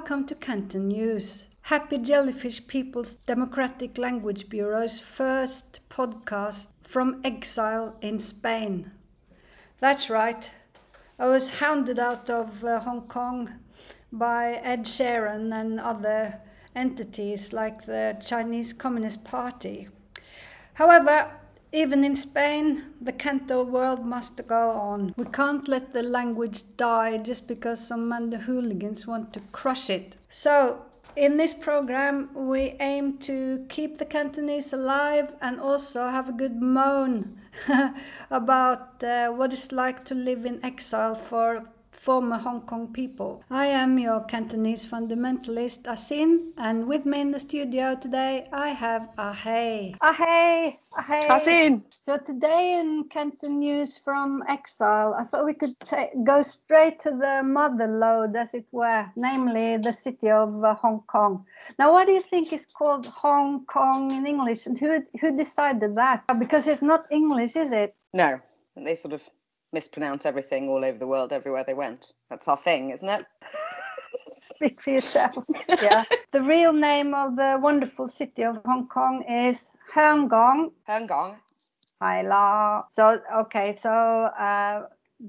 welcome to CantoNews, Happy Jellyfish People's Democratic Language Bureau's first podcast from Exile in Spain. That's right, I was hounded out of Hong Kong by Ed Sheeran and other entities like the Chinese Communist Party. However, even in Spain, the Canto world must go on. We can't let the language die just because some Manda hooligans want to crush it. So, in this program, we aim to keep the Cantonese alive and also have a good moan about what it's like to live in exile for former Hong Kong people. I am your Cantonese fundamentalist, Asin, and with me in the studio today, I have Ahei. Ahei! Ahei! Asin! So today in CantoNews from Exile, I thought we could go straight to the mother lode, as it were, namely the city of Hong Kong. Now, what do you think is called Hong Kong in English, and who decided that? Because it's not English, is it? No, they sort of mispronounce everything all over the world, everywhere they went. That's our thing, isn't it? Speak for yourself. Yeah. The real name of the wonderful city of Hong Kong is Hong Kong. Hong Kong. Hi, so, okay, so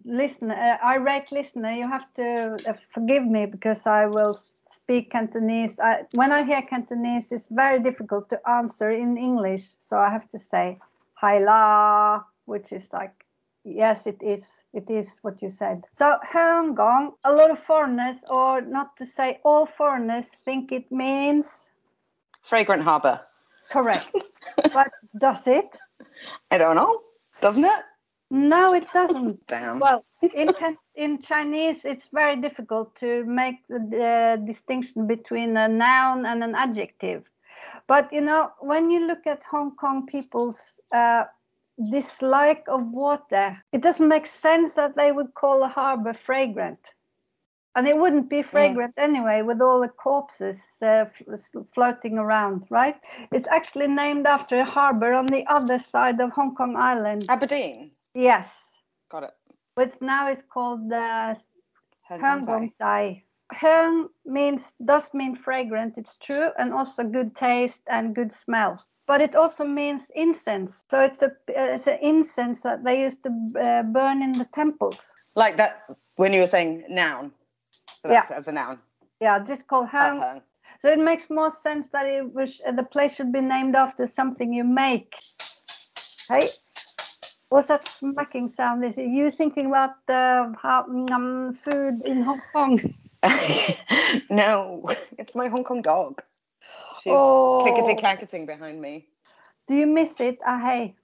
listener, irate listener, you have to forgive me because I will speak Cantonese. When I hear Cantonese, it's very difficult to answer in English. So I have to say, Hi la, which is like, yes, it is what you said. So Hong Kong, a lot of foreigners, or not to say all foreigners, think it means Fragrant harbour. correct. But does it? I don't know. Doesn't it? No, it doesn't. Damn. Well, in Chinese, it's very difficult to make the distinction between a noun and an adjective. But, you know, when you look at Hong Kong people's dislike of water, it doesn't make sense that they would call a harbor fragrant. And it wouldn't be fragrant anyway with all the corpses floating around, right? It's actually named after a harbor on the other side of Hong Kong Island. Aberdeen. Yes. Got it. But now it's called Hong Kong Kong Thai. Hong does mean fragrant, it's true, and also good taste and good smell. But it also means incense. So it's an incense that they used to burn in the temples. Like that when you were saying noun. So that's as a noun. Yeah, just called Hong. So it makes more sense that the place should be named after something you make. Hey, what's that smacking sound? Is it you thinking about food in Hong Kong? No, it's my Hong Kong dog. She's clickety-clacketing behind me. Do you miss it? Hey.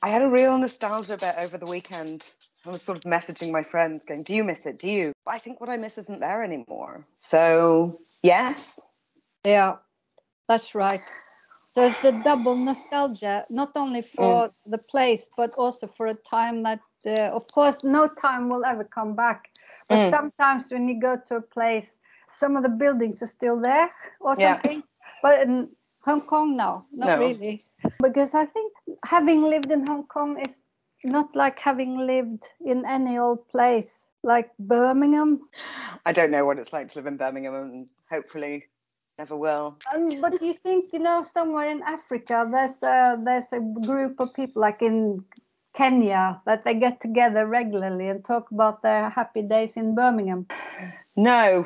I had a real nostalgia bit over the weekend. I was sort of messaging my friends going, do you miss it? Do you? I think what I miss isn't there anymore. So, yes. Yeah, that's right. So it's the double nostalgia, not only for the place, but also for a time that, of course, no time will ever come back. But sometimes when you go to a place, some of the buildings are still there or something. Yeah. But in Hong Kong, no, not really. Because I think having lived in Hong Kong is not like having lived in any old place, like Birmingham. I don't know what it's like to live in Birmingham, and hopefully never will. But do you think, you know, somewhere in Africa, there's a group of people, like in Kenya, that they get together regularly and talk about their happy days in Birmingham? No.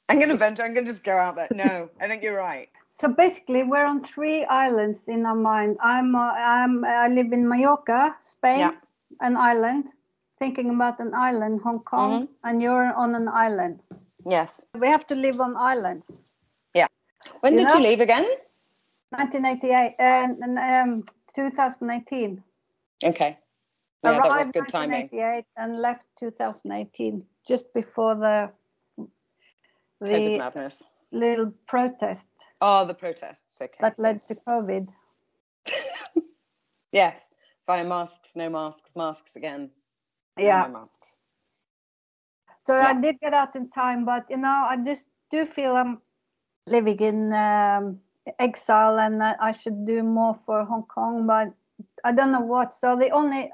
I'm going to just go out there. No, I think you're right. So basically, we're on 3 islands in our mind. I live in Mallorca, Spain, an island, thinking about an island, Hong Kong, and you're on an island. Yes. We have to live on islands. Yeah. When did you leave again? 1988 and 2018. Okay. Yeah, Arrived that was good timing. 1988 and left 2018, just before the COVID madness. Little protest. Oh, the protests. Okay. That led to COVID. Yes. Via masks, no masks, masks again. Yeah. No masks. So I did get out in time, but, you know, I just do feel I'm living in exile and I should do more for Hong Kong, but I don't know what. So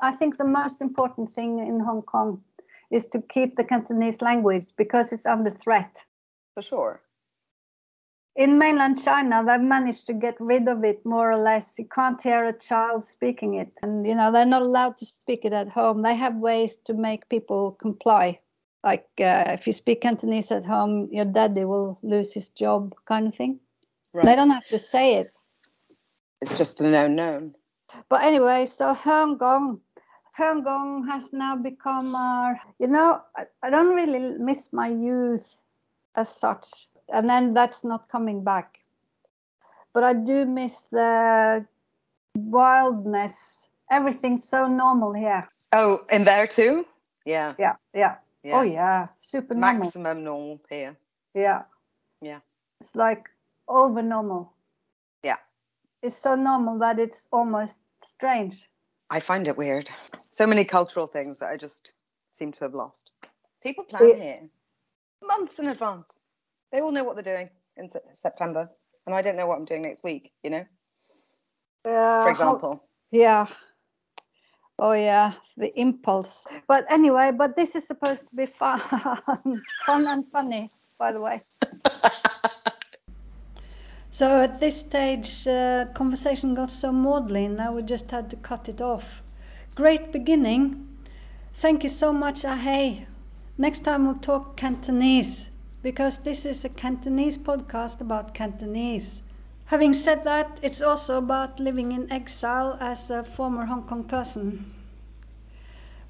I think the most important thing in Hong Kong is to keep the Cantonese language because it's under threat. For sure. in mainland China, they've managed to get rid of it more or less. You can't hear a child speaking it. And, you know, they're not allowed to speak it at home. They have ways to make people comply. Like if you speak Cantonese at home, your daddy will lose his job kind of thing. Right. They don't have to say it. It's just a known. But anyway, so Hong Kong has now become you know, I don't really miss my youth as such. And then that's not coming back. But I do miss the wildness. Everything's so normal here. Oh, in there too? Yeah. Oh, yeah. Super normal. Maximum normal here. Yeah. It's like over normal. Yeah. It's so normal that it's almost strange. I find it weird. So many cultural things that I just seem to have lost. People plan here months in advance. They all know what they're doing in September, and I don't know what I'm doing next week, you know? For example. Yeah. Oh, yeah, the impulse. But anyway, this is supposed to be fun. Fun and funny, by the way. So at this stage, conversation got so maudlin, now we just had to cut it off. Great beginning. Thank you so much, Ahei. Next time we'll talk Cantonese, because this is a Cantonese podcast about Cantonese. Having said that, it's also about living in exile as a former Hong Kong person.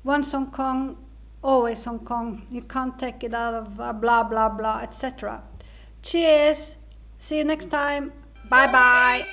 Once Hong Kong, always Hong Kong. You can't take it out of blah, blah, blah, etc. Cheers! See you next time. Bye-bye.